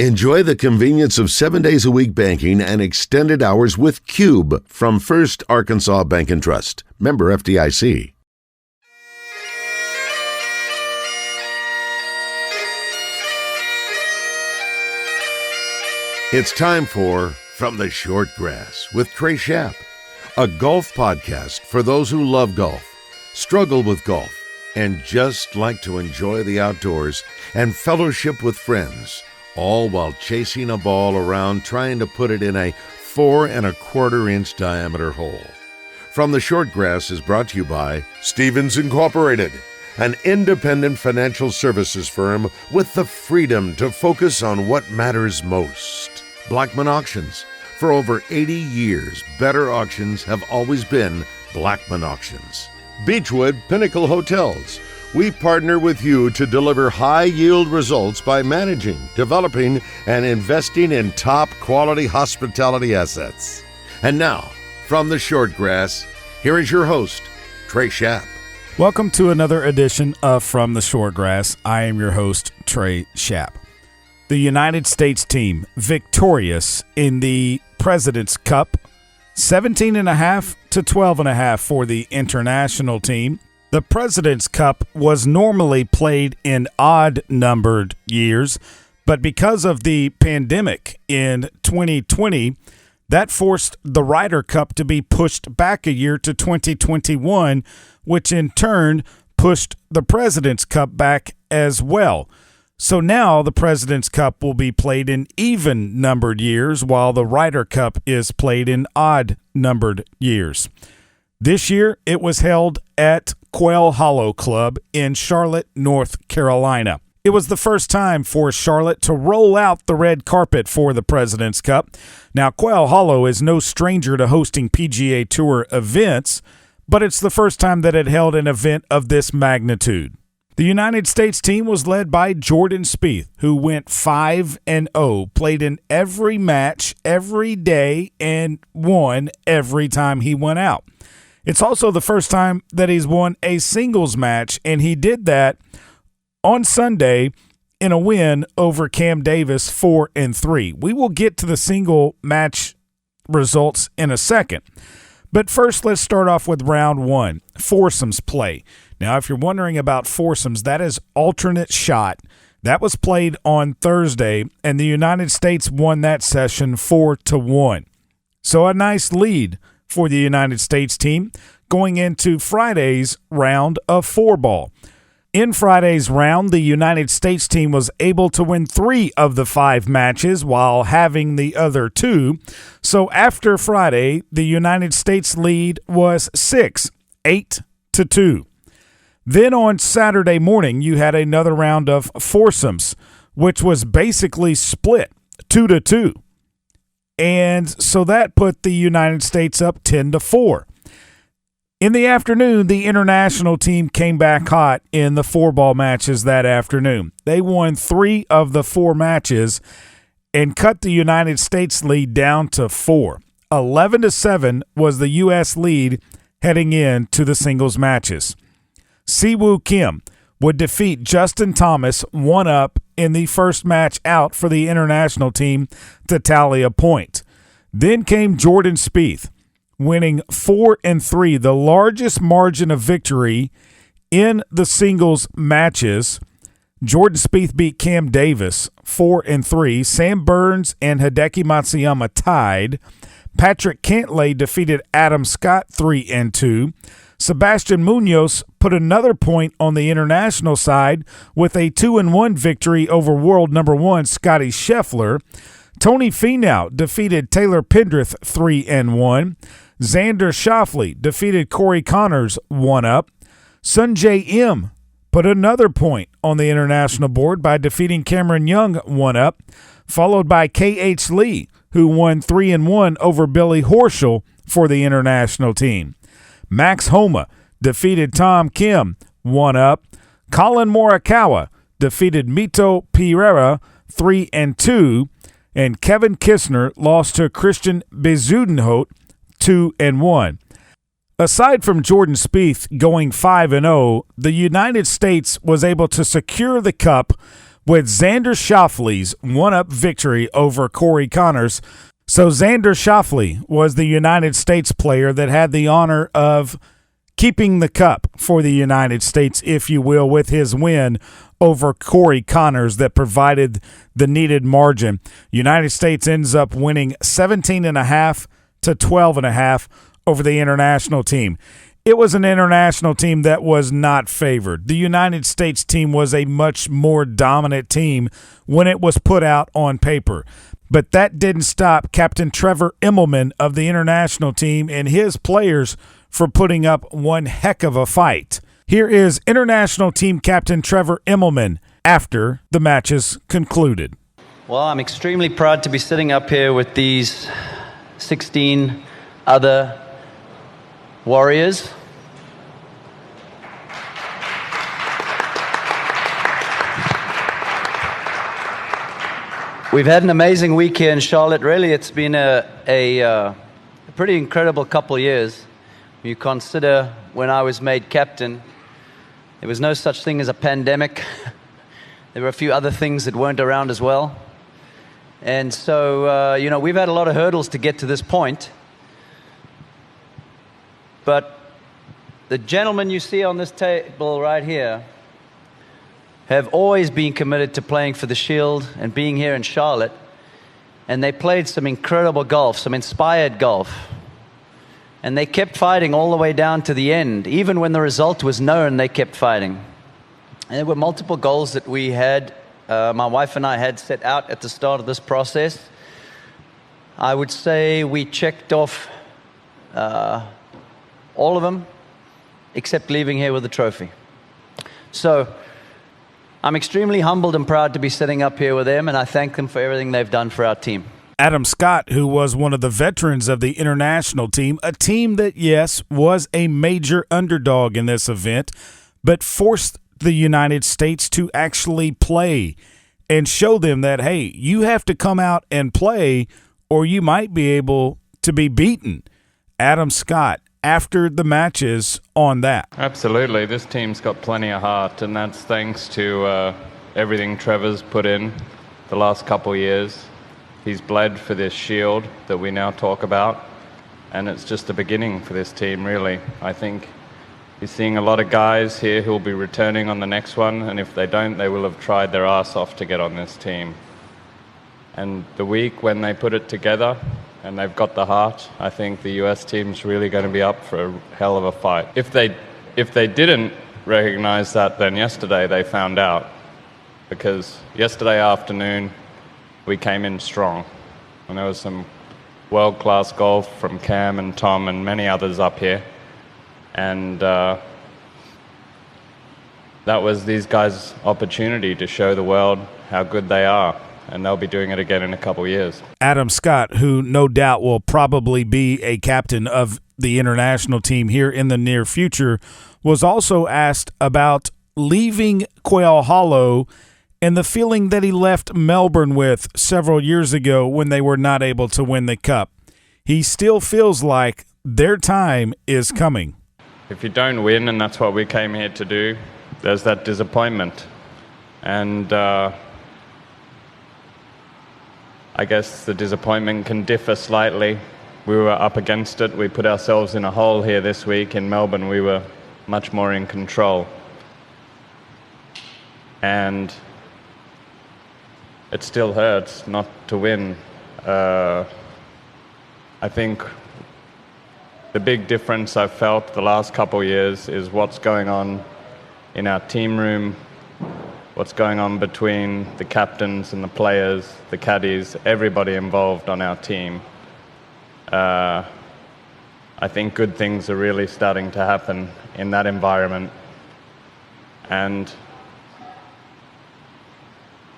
Enjoy the convenience of 7 days a week banking and extended hours with Cube from First Arkansas Bank and Trust. Member FDIC. It's time for From the Short Grass with Trey Schaap, a golf podcast for those who love golf, struggle with golf, and just like to enjoy the outdoors and fellowship with friends, all while chasing a ball around trying to put it in a 4 1/4 inch diameter hole. From the Short Grass is brought to you by Stevens Incorporated, an independent financial services firm with the freedom to focus on what matters most. Blackman Auctions. For over 80 years, better auctions have always been Blackman Auctions. Beechwood Pinnacle Hotels. We partner with you to deliver high-yield results by managing, developing, and investing in top-quality hospitality assets. And now, from the Short Grass, here is your host, Trey Schaap. Welcome to another edition of From the Short Grass. I am your host, Trey Schaap. The United States team victorious in the President's Cup, 17.5 to 12.5 for the international team. The President's Cup was normally played in odd-numbered years, but because of the pandemic in 2020, that forced the Ryder Cup to be pushed back a year to 2021, which in turn pushed the President's Cup back as well. So now the President's Cup will be played in even-numbered years, while the Ryder Cup is played in odd-numbered years. This year, it was held at Quail Hollow Club in Charlotte, North Carolina. It was the first time for Charlotte to roll out the red carpet for the President's Cup. Now, Quail Hollow is no stranger to hosting PGA Tour events, but it's the first time that it held an event of this magnitude. The United States team was led by Jordan Spieth, who went 5-0, played in every match, every day, and won every time he went out. It's also the first time that he's won a singles match, and he did that on Sunday in a win over Cam Davis 4-3. We will get to the single match results in a second. But first, let's start off with round one, foursomes play. Now, if you're wondering about foursomes, that is alternate shot. That was played on Thursday, and the United States won that session 4-1. So a nice lead for the United States team going into Friday's round of 4-ball. In Friday's round, the United States team was able to win 3 of the 5 matches while having the other 2. So after Friday, the United States lead was 8-2. Then on Saturday morning, you had another round of foursomes, which was basically split 2-2. And so that put the United States up 10-4. In the afternoon, the international team came back hot in the 4-ball matches that afternoon. They won 3 of the 4 matches and cut the United States lead down to 4. 11-7 was the U.S. lead heading into the singles matches. Siwoo Kim would defeat Justin Thomas 1-up in the first match out for the international team to tally a point. Then came Jordan Spieth, winning 4-3, the largest margin of victory in the singles matches. Jordan Spieth beat Cam Davis 4-3. Sam Burns and Hideki Matsuyama tied. Patrick Cantlay defeated Adam Scott 3-2. Sebastian Munoz put another point on the international side with a 2-1 victory over world number 1 Scottie Scheffler. Tony Finau defeated Taylor Pendrith 3-1. Xander Schauffele defeated Corey Connors 1-up. Sungjae Im put another point on the international board by defeating Cameron Young 1-up, followed by K.H. Lee, who won 3-1 over Billy Horschel for the international team. Max Homa defeated Tom Kim 1-up. Colin Morikawa defeated Mito Pereira 3-2. And Kevin Kisner lost to Christian Bezuidenhout 2-1. Aside from Jordan Spieth going 5-0, the United States was able to secure the cup with Xander Schauffele's one-up victory over Corey Connors. So Xander Schauffele was the United States player that had the honor of keeping the cup for the United States, if you will, with his win over Corey Connors that provided the needed margin. United States ends up winning 17.5 to 12.5 over the international team. It was an international team that was not favored. The United States team was a much more dominant team when it was put out on paper. But that didn't stop Captain Trevor Immelman of the international team and his players from putting up one heck of a fight. Here is international team captain Trevor Immelman after the matches concluded. Well, I'm extremely proud to be sitting up here with these 16 other warriors. We've had an amazing week here in Charlotte. Really, it's been a pretty incredible couple years. You consider when I was made captain, there was no such thing as a pandemic. There were a few other things that weren't around as well. And so, we've had a lot of hurdles to get to this point. But the gentlemen you see on this table right here have always been committed to playing for the Shield and being here in Charlotte. And they played some incredible golf, some inspired golf. And they kept fighting all the way down to the end. Even when the result was known, they kept fighting. And there were multiple goals that we had, my wife and I had set out at the start of this process. I would say we checked off all of them, except leaving here with a trophy. So I'm extremely humbled and proud to be sitting up here with them, and I thank them for everything they've done for our team. Adam Scott, who was one of the veterans of the international team, a team that, yes, was a major underdog in this event, but forced the United States to actually play and show them that, hey, you have to come out and play or you might be able to be beaten. Adam Scott, after the matches on that. Absolutely. This team's got plenty of heart, and that's thanks to everything Trevor's put in the last couple of years. He's bled for this Shield that we now talk about, and it's just the beginning for this team, really. I think he's seeing a lot of guys here who will be returning on the next one, and if they don't, they will have tried their ass off to get on this team. And the week when they put it together and they've got the heart, I think the US team's really going to be up for a hell of a fight. If they didn't recognize that, then yesterday they found out, because yesterday afternoon we came in strong, and there was some world-class golf from Cam and Tom and many others up here, and that was these guys' opportunity to show the world how good they are, and they'll be doing it again in a couple of years. Adam Scott, who no doubt will probably be a captain of the international team here in the near future, was also asked about leaving Quail Hollow and the feeling that he left Melbourne with several years ago when they were not able to win the Cup. He still feels like their time is coming. If you don't win, and that's what we came here to do, there's that disappointment. And I guess the disappointment can differ slightly. We were up against it. We put ourselves in a hole here this week. In Melbourne, we were much more in control. And it still hurts not to win. I think the big difference I've felt the last couple of years is what's going on in our team room, what's going on between the captains and the players, the caddies, everybody involved on our team. I think good things are really starting to happen in that environment. And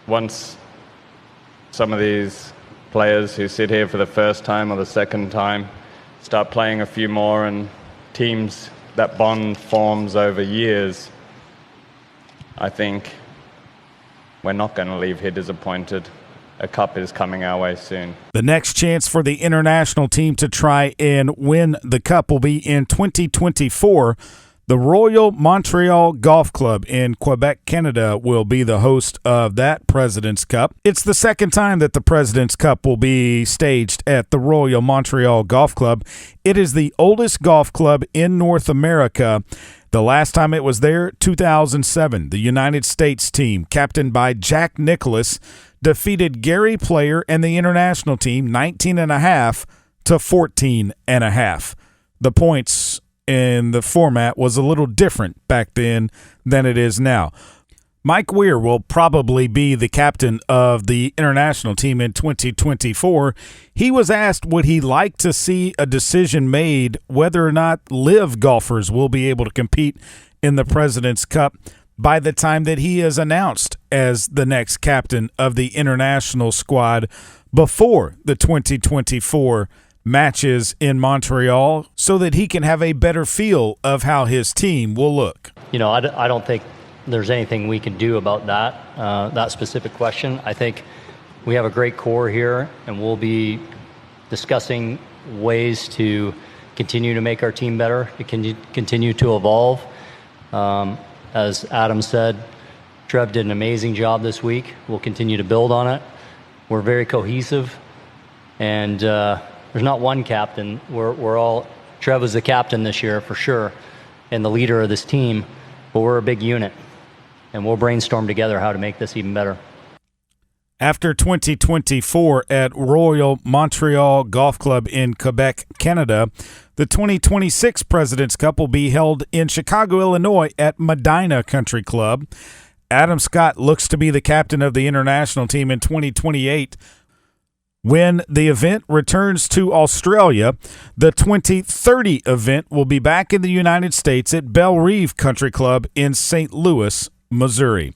once some of these players who sit here for the first time or the second time start playing a few more, and teams, that bond forms over years, I think we're not going to leave here disappointed. A cup is coming our way soon. The next chance for the international team to try and win the cup will be in 2024. The Royal Montreal Golf Club in Quebec, Canada will be the host of that President's Cup. It's the second time that the President's Cup will be staged at the Royal Montreal Golf Club. It is the oldest golf club in North America. The last time it was there, 2007, the United States team, captained by Jack Nicklaus, defeated Gary Player and the international team 19.5 to 14.5. The points in the format was a little different back then than it is now. Mike Weir will probably be the captain of the international team in 2024. He was asked would he like to see a decision made whether or not live golfers will be able to compete in the President's Cup by the time that he is announced as the next captain of the international squad before the 2024 matches in Montreal, so that he can have a better feel of how his team will look. You know, I don't think there's anything we can do about that specific question. I think we have a great core here, and we'll be discussing ways to continue to make our team better, to continue to evolve. As Adam said, Trev did an amazing job this week. We'll continue to build on it. We're very cohesive, and there's not one captain. We're all, Trev is the captain this year for sure, and the leader of this team, but we're a big unit, and we'll brainstorm together how to make this even better. After 2024 at Royal Montreal Golf Club in Quebec, Canada, the 2026 President's Cup will be held in Chicago, Illinois at Medina Country Club. Adam Scott looks to be the captain of the international team in 2028. When the event returns to Australia, the 2030 event will be back in the United States at Belle Reve Country Club in St. Louis, Missouri.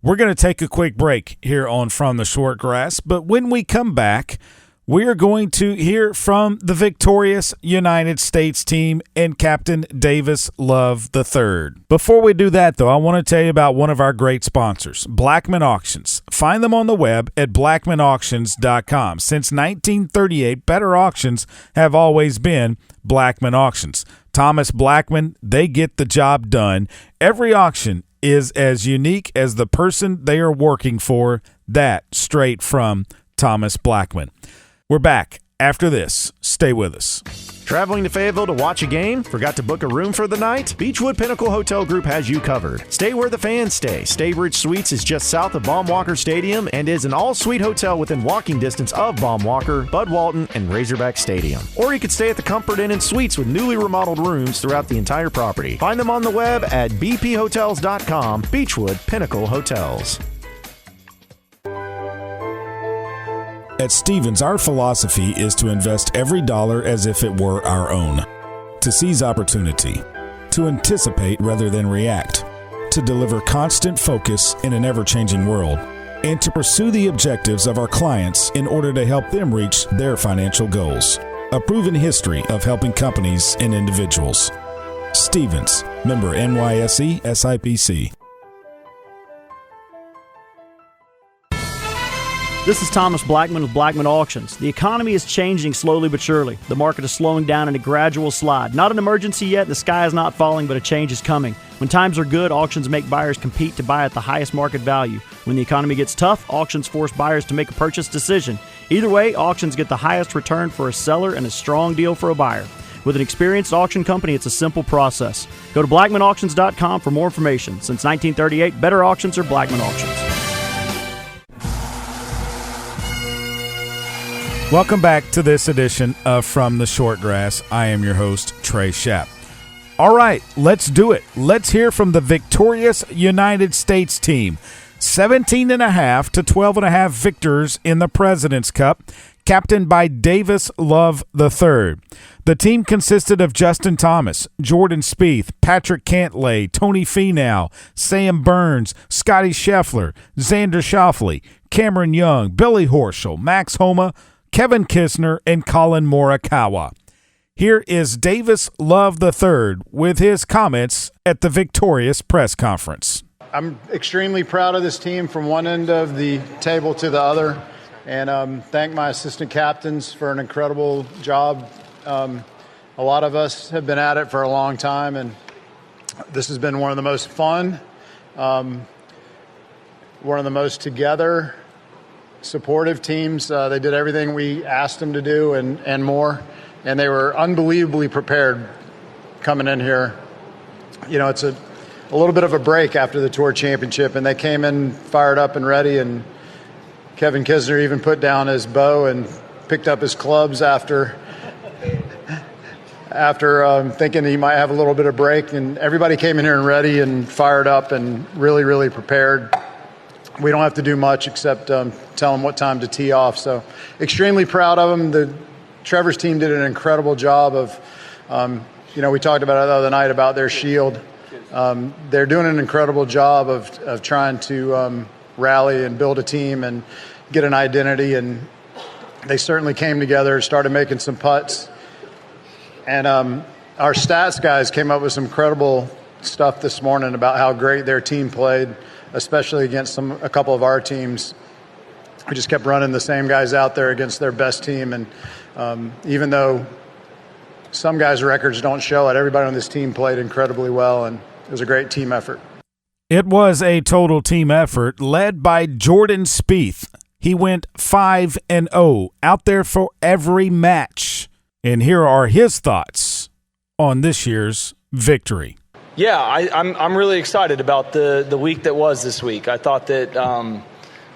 We're going to take a quick break here on From the Short Grass, but when we come back, we are going to hear from the victorious United States team and Captain Davis Love III. Before we do that, though, I want to tell you about one of our great sponsors, Blackman Auctions. Find them on the web at blackmanauctions.com. Since 1938, better auctions have always been Blackman Auctions. Thomas Blackman, they get the job done. Every auction is as unique as the person they are working for. That straight from Thomas Blackman. We're back after this. Stay with us. Traveling to Fayetteville to watch a game? Forgot to book a room for the night? Beechwood Pinnacle Hotel Group has you covered. Stay where the fans stay. Staybridge Suites is just south of Baum-Walker Stadium and is an all-suite hotel within walking distance of Baum-Walker, Bud Walton, and Razorback Stadium. Or you could stay at the Comfort Inn and Suites with newly remodeled rooms throughout the entire property. Find them on the web at bphotels.com. Beechwood Pinnacle Hotels. At Stevens, our philosophy is to invest every dollar as if it were our own, to seize opportunity, to anticipate rather than react, to deliver constant focus in an ever-changing world, and to pursue the objectives of our clients in order to help them reach their financial goals. A proven history of helping companies and individuals. Stevens, member NYSE SIPC. This is Thomas Blackman with Blackman Auctions. The economy is changing slowly but surely. The market is slowing down in a gradual slide. Not an emergency yet, the sky is not falling, but a change is coming. When times are good, auctions make buyers compete to buy at the highest market value. When the economy gets tough, auctions force buyers to make a purchase decision. Either way, auctions get the highest return for a seller and a strong deal for a buyer. With an experienced auction company, it's a simple process. Go to blackmanauctions.com for more information. Since 1938, better auctions are Blackman Auctions. Welcome back to this edition of From the Short Grass. I am your host, Trey Schaap. All right, let's do it. Let's hear from the victorious United States team. 17.5 to 12.5 victors in the President's Cup, captained by Davis Love III. The team consisted of Justin Thomas, Jordan Spieth, Patrick Cantlay, Tony Finau, Sam Burns, Scotty Scheffler, Xander Schauffele, Cameron Young, Billy Horschel, Max Homa, Kevin Kisner, and Colin Morikawa. Here is Davis Love III with his comments at the victorious press conference. I'm extremely proud of this team from one end of the table to the other, and thank my assistant captains for an incredible job. A lot of us have been at it for a long time, and This has been one of the most fun, one of the most together, supportive teams. They did everything we asked them to do and more, and they were unbelievably prepared coming in here. You know, it's a little bit of a break after the Tour Championship, and they came in fired up and ready, and Kevin Kisner even put down his bow and picked up his clubs after thinking he might have a little bit of break, and everybody came in here and ready and fired up and really, really prepared. We don't have to do much except tell them what time to tee off. So extremely proud of them. Trevor's team did an incredible job of, we talked about it the other night about their shield. They're doing an incredible job of trying to rally and build a team and get an identity, and they certainly came together, started making some putts. And our stats guys came up with some incredible stuff this morning about how great their team played, especially against a couple of our teams. We just kept running the same guys out there against their best team. And even though some guys' records don't show it, everybody on this team played incredibly well, and it was a great team effort. It was a total team effort led by Jordan Spieth. He went 5-0 out there for every match. And here are his thoughts on this year's victory. Yeah, I'm really excited about the week that was this week. I thought that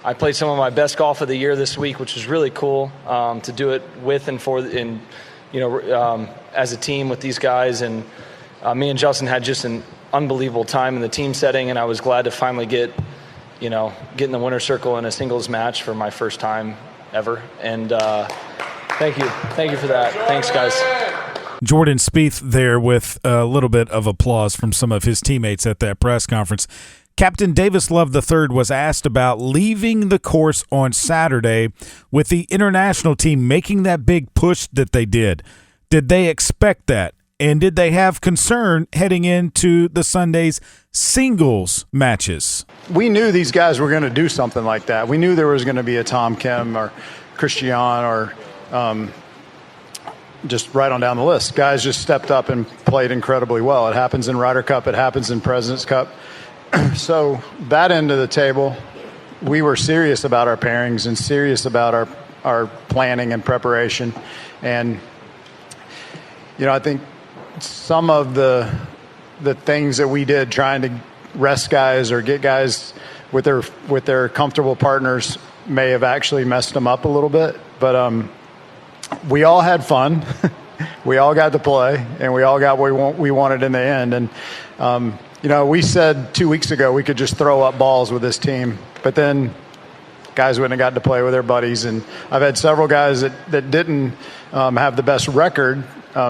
I played some of my best golf of the year this week, which was really cool to do it with and for, as a team with these guys. And me and Justin had just an unbelievable time in the team setting, and I was glad to finally get in the winner's circle in a singles match for my first time ever. And thank you for that. Thanks, guys. Jordan Spieth there with a little bit of applause from some of his teammates at that press conference. Captain Davis Love III was asked about leaving the course on Saturday with the international team making that big push that they did. Did they expect that? And did they have concern heading into the Sunday's singles matches? We knew these guys were going to do something like that. We knew there was going to be a Tom Kim or Christian or just right on down the list. Guys just stepped up and played incredibly well. It happens in Ryder Cup. It happens in President's Cup. So that end of the table, we were serious about our pairings and serious about our planning and preparation. And, I think some of the things that we did trying to rest guys or get guys with their comfortable partners may have actually messed them up a little bit. But we all had fun. We all got to play, and we all got what we wanted in the end. And, we said 2 weeks ago we could just throw up balls with this team, but then guys wouldn't have got to play with their buddies. And I've had several guys that didn't have the best record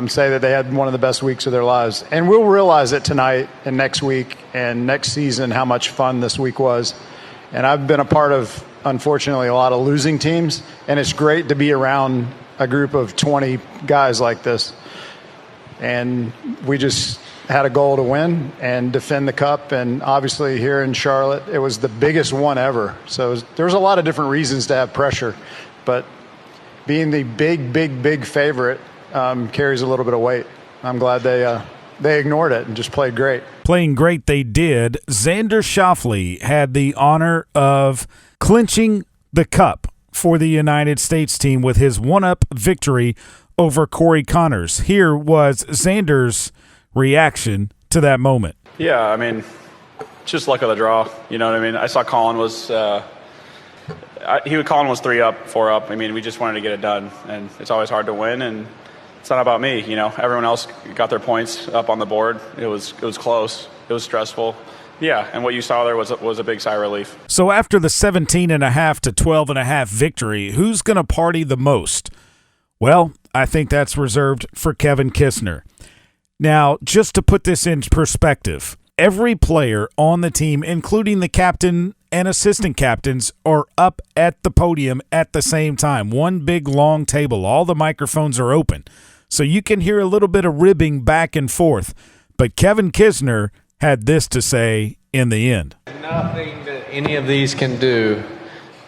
say that they had one of the best weeks of their lives. And we'll realize it tonight and next week and next season how much fun this week was. And I've been a part of, unfortunately, a lot of losing teams, and it's great to be around a group of 20 guys like this. And we just had a goal to win and defend the cup. And obviously here in Charlotte, it was the biggest one ever. So there's a lot of different reasons to have pressure, but being the big favorite carries a little bit of weight. I'm glad they ignored it and just played great. Playing great they did. Xander Schauffele had the honor of clinching the cup for the United States team with his one-up victory over Corey Connors. Here was Xander's reaction to that moment. Yeah, I mean, just luck of the draw. You know what I mean? I saw Colin was Colin was 3 up, 4 up. I mean, we just wanted to get it done, and it's always hard to win, and it's not about me. Everyone else got their points up on the board. It was close. It was stressful. Yeah, and what you saw there was a big sigh of relief. So after the 17.5 to 12.5 victory, who's going to party the most? Well, I think that's reserved for Kevin Kisner. Now, just to put this in perspective, every player on the team, including the captain and assistant captains, are up at the podium at the same time. One big, long table. All the microphones are open. So you can hear a little bit of ribbing back and forth. But Kevin Kisner had this to say in the end. Nothing that any of these can do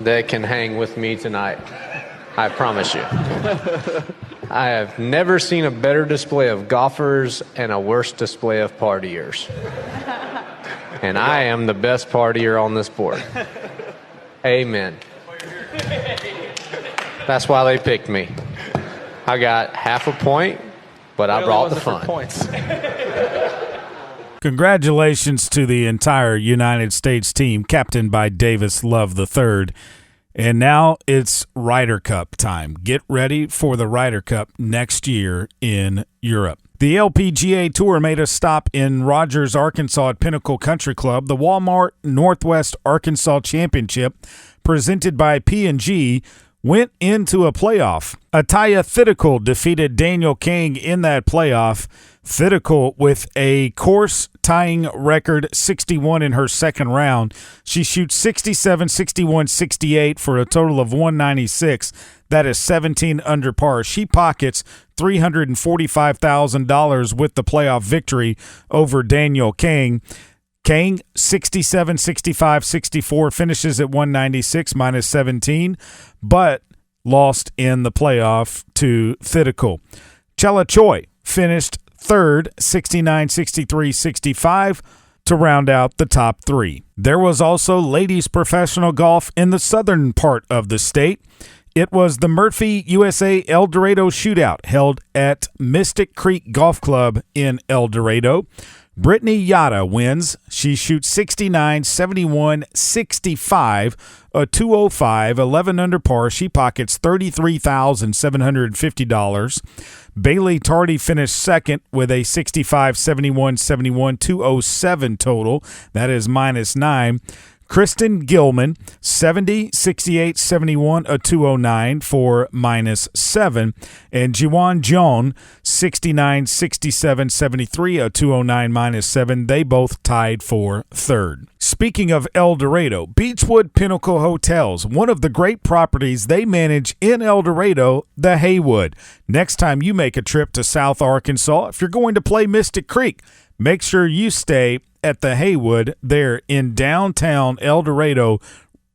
that can hang with me tonight. I promise you. I have never seen a better display of golfers and a worse display of partiers. And I am the best partier on this board. Amen. That's why they picked me. I got half a point, but I brought the fun. Points. Congratulations to the entire United States team, captained by Davis Love III. And now it's Ryder Cup time. Get ready for the Ryder Cup next year in Europe. The LPGA Tour made a stop in Rogers, Arkansas at Pinnacle Country Club. The Walmart Northwest Arkansas Championship, presented by P&G, went into a playoff. Ataya Thitikul defeated Daniel King in that playoff. Thitikul with a course-tying record 61 in her second round. She shoots 67, 61, 68 for a total of 196. That is 17 under par. She pockets $345,000 with the playoff victory over Daniel King. King, 67, 65, 64, finishes at 196 minus 17, but lost in the playoff to Thitikul. Chela Choi finished third, 69, 63, 65 to round out the top three. There was also ladies professional golf in the southern part of the state. It was the Murphy USA El Dorado Shootout held at Mystic Creek Golf Club in El Dorado. Brittany Yada wins. She shoots 69, 71, 65, a 205, 11 under par. She pockets $33,750. Bailey Tardy finished second with a 65, 71, 71, 207 total. That is minus 9. Kristen Gilman, 70, 68, 71, a 209 for minus 7. And Jiwan Joan, 69, 67, 73, a 209 minus 7. They both tied for third. Speaking of El Dorado, Beechwood Pinnacle Hotels, one of the great properties they manage in El Dorado, the Haywood. Next time you make a trip to South Arkansas, if you're going to play Mystic Creek, make sure you stay at the Haywood there in downtown El Dorado,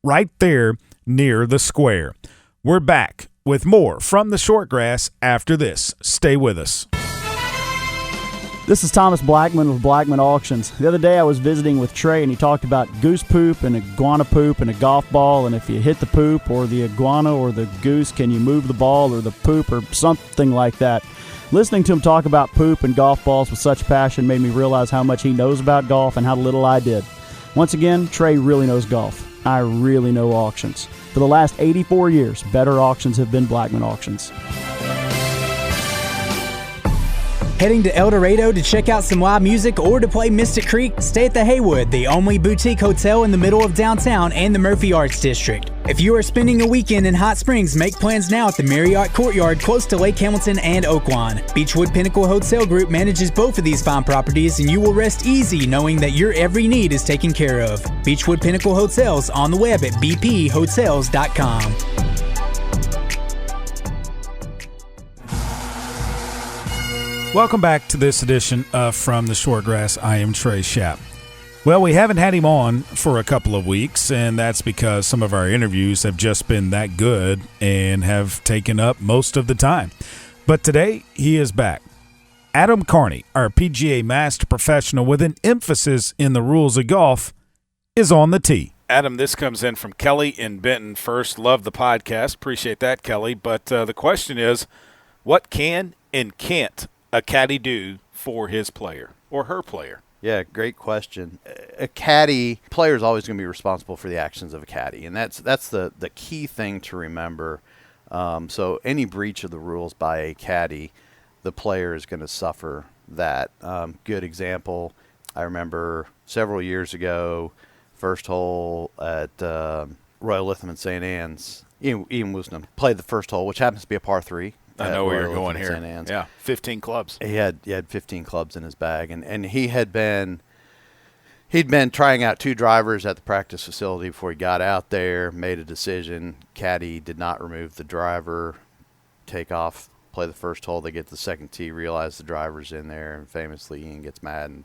right there near the square. We're back with more from the Shortgrass after this. Stay with us. This is Thomas Blackman with Blackman Auctions. The other day I was visiting with Trey, and he talked about goose poop and iguana poop and a golf ball, and if you hit the poop or the iguana or the goose, can you move the ball or the poop or something like that. Listening to him talk about poop and golf balls with such passion made me realize how much he knows about golf and how little I did. Once again, Trey really knows golf. I really know auctions. For the last 84 years, better auctions have been Blackman Auctions. Heading to El Dorado to check out some live music or to play Mystic Creek? Stay at the Haywood, the only boutique hotel in the middle of downtown and the Murphy Arts District. If you are spending a weekend in Hot Springs, make plans now at the Marriott Courtyard close to Lake Hamilton and Oaklawn. Beechwood Pinnacle Hotel Group manages both of these fine properties, and you will rest easy knowing that your every need is taken care of. Beechwood Pinnacle Hotels on the web at bphotels.com. Welcome back to this edition of From the Shortgrass. I am Trey Schaap. Well, we haven't had him on for a couple of weeks, and that's because some of our interviews have just been that good and have taken up most of the time. But today, he is back. Adam Carney, our PGA Master Professional with an emphasis in the rules of golf, is on the tee. Adam, this comes in from Kelly in Benton. First, love the podcast. Appreciate that, Kelly. But the question is, what can and can't a caddy do for his player or her player? Yeah, great question. A caddy, player is always going to be responsible for the actions of a caddy, and that's the key thing to remember. So any breach of the rules by a caddy, the player is going to suffer that. Good example, I remember several years ago, first hole at Royal Lytham and St. Anne's, Ian Woosnam played the first hole, which happens to be a par 3. I know where you're going here. Yeah, 15 clubs. He had 15 clubs in his bag, and he'd been trying out 2 drivers at the practice facility before he got out there. Made a decision. Caddy did not remove the driver. Take off, play the first hole. They get to the second tee, realize the driver's in there, and famously Ian gets mad and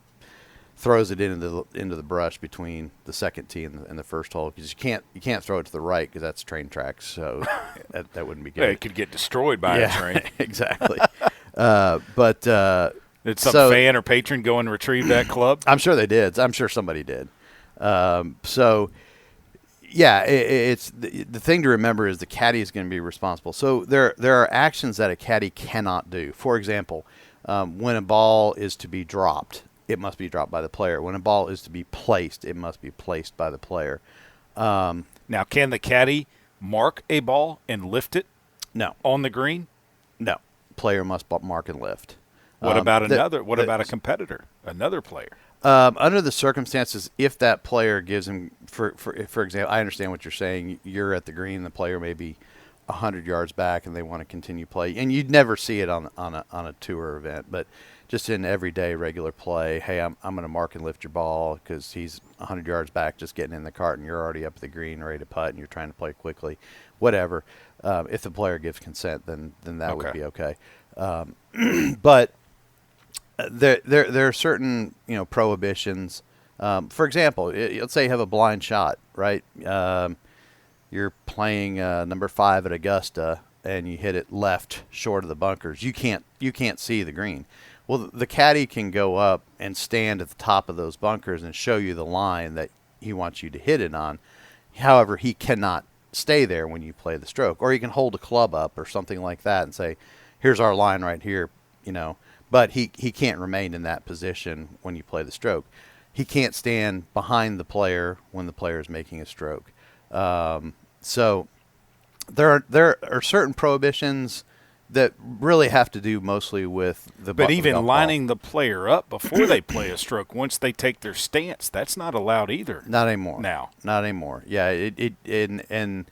throws it into the brush between the second tee and the first hole, because you can't throw it to the right because that's train tracks, so that wouldn't be good. Yeah, it could get destroyed by a train. Exactly. Did some fan or patron go and retrieve that club? I'm sure they did. I'm sure somebody did. Yeah, it's the thing to remember is the caddy is going to be responsible. So there are actions that a caddy cannot do. For example, when a ball is to be dropped, it must be dropped by the player. When a ball is to be placed, it must be placed by the player. Now, can the caddy mark a ball and lift it? No. On the green? No. Player must mark and lift. What about about a competitor, another player? Under the circumstances, if that player gives him, for example, I understand what you're saying. You're at the green, the player may be 100 yards back, and they want to continue play. And you'd never see it on a tour event, but just in everyday regular play, hey, I'm going to mark and lift your ball because he's 100 yards back, just getting in the cart, and you're already up at the green, ready to putt, and you're trying to play quickly. Whatever. If the player gives consent, then that would be okay. But there are certain prohibitions. For example, let's say you have a blind shot, right? You're playing number 5 at Augusta, and you hit it left short of the bunkers. You can't see the green. Well, the caddy can go up and stand at the top of those bunkers and show you the line that he wants you to hit it on. However, he cannot stay there when you play the stroke, or he can hold a club up or something like that and say, "Here's our line right here," But he can't remain in that position when you play the stroke. He can't stand behind the player when the player is making a stroke. So there are certain prohibitions that really have to do mostly with the. But even lining the player up before they play a stroke, once they take their stance, that's not allowed either. Not anymore. Now, not anymore. Yeah, and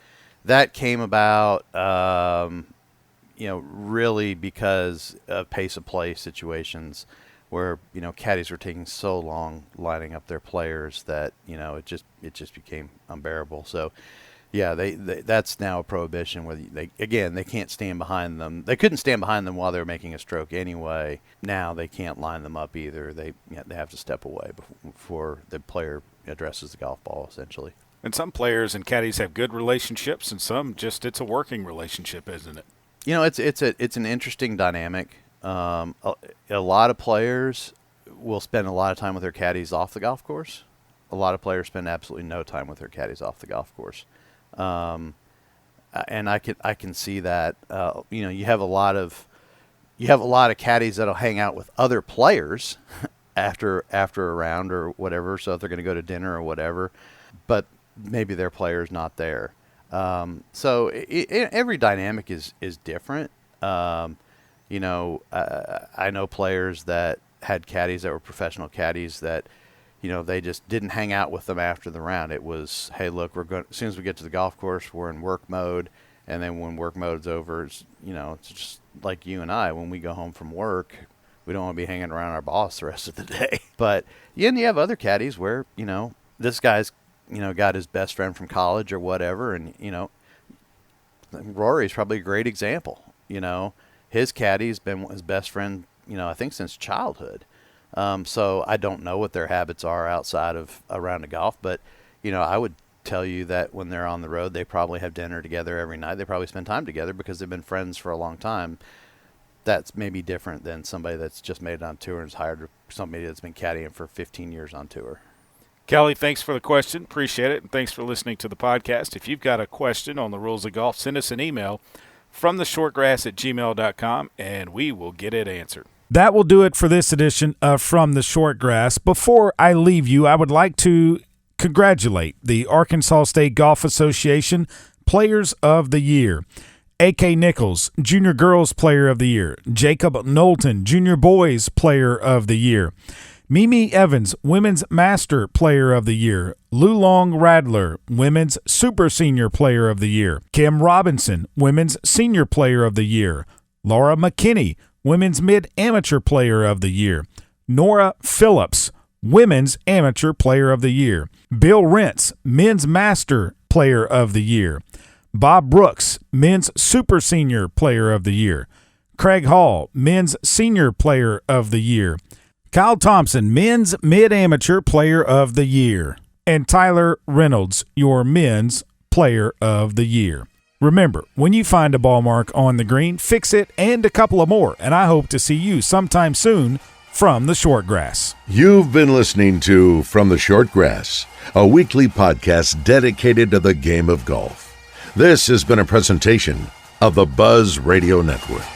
that came about. Really because of pace of play situations where, caddies were taking so long lining up their players that, it just became unbearable. So, yeah, that's now a prohibition where they can't stand behind them. They couldn't stand behind them while they were making a stroke anyway. Now they can't line them up either. They have to step away before the player addresses the golf ball, essentially. And some players and caddies have good relationships, and some it's a working relationship, isn't it? It's an interesting dynamic. A lot of players will spend a lot of time with their caddies off the golf course. A lot of players spend absolutely no time with their caddies off the golf course. And I can see that. You have a lot of caddies that'll hang out with other players after a round or whatever. So if they're going to go to dinner or whatever, but maybe their player's not there. So every dynamic is different. I know players that had caddies that were professional caddies that, they just didn't hang out with them after the round. It was, hey, look, as soon as we get to the golf course, we're in work mode. And then when work mode's over, it's just like you and I, when we go home from work, we don't want to be hanging around our boss the rest of the day. But you have other caddies where, this guy's, got his best friend from college or whatever. And, Rory's probably a great example. His caddy's been his best friend, I think since childhood. So I don't know what their habits are outside of a round of golf, but, I would tell you that when they're on the road, they probably have dinner together every night. They probably spend time together because they've been friends for a long time. That's maybe different than somebody that's just made it on tour and is hired somebody that's been caddying for 15 years on tour. Kelly, thanks for the question. Appreciate it. And thanks for listening to the podcast. If you've got a question on the rules of golf, send us an email from theshortgrass@gmail.com, and we will get it answered. That will do it for this edition of From the Short Grass. Before I leave you, I would like to congratulate the Arkansas State Golf Association Players of the Year. A.K. Nichols, Junior Girls Player of the Year. Jacob Knowlton, Junior Boys Player of the Year. Mimi Evans, Women's Master Player of the Year. Lulong Radler, Women's Super Senior Player of the Year. Kim Robinson, Women's Senior Player of the Year. Laura McKinney, Women's Mid-Amateur Player of the Year. Nora Phillips, Women's Amateur Player of the Year. Bill Rentz, Men's Master Player of the Year. Bob Brooks, Men's Super Senior Player of the Year. Craig Hall, Men's Senior Player of the Year. Kyle Thompson, Men's Mid-Amateur Player of the Year. And Tyler Reynolds, your Men's Player of the Year. Remember, when you find a ball mark on the green, fix it and a couple of more. And I hope to see you sometime soon from the short grass. You've been listening to From the Short Grass, a weekly podcast dedicated to the game of golf. This has been a presentation of the Buzz Radio Network.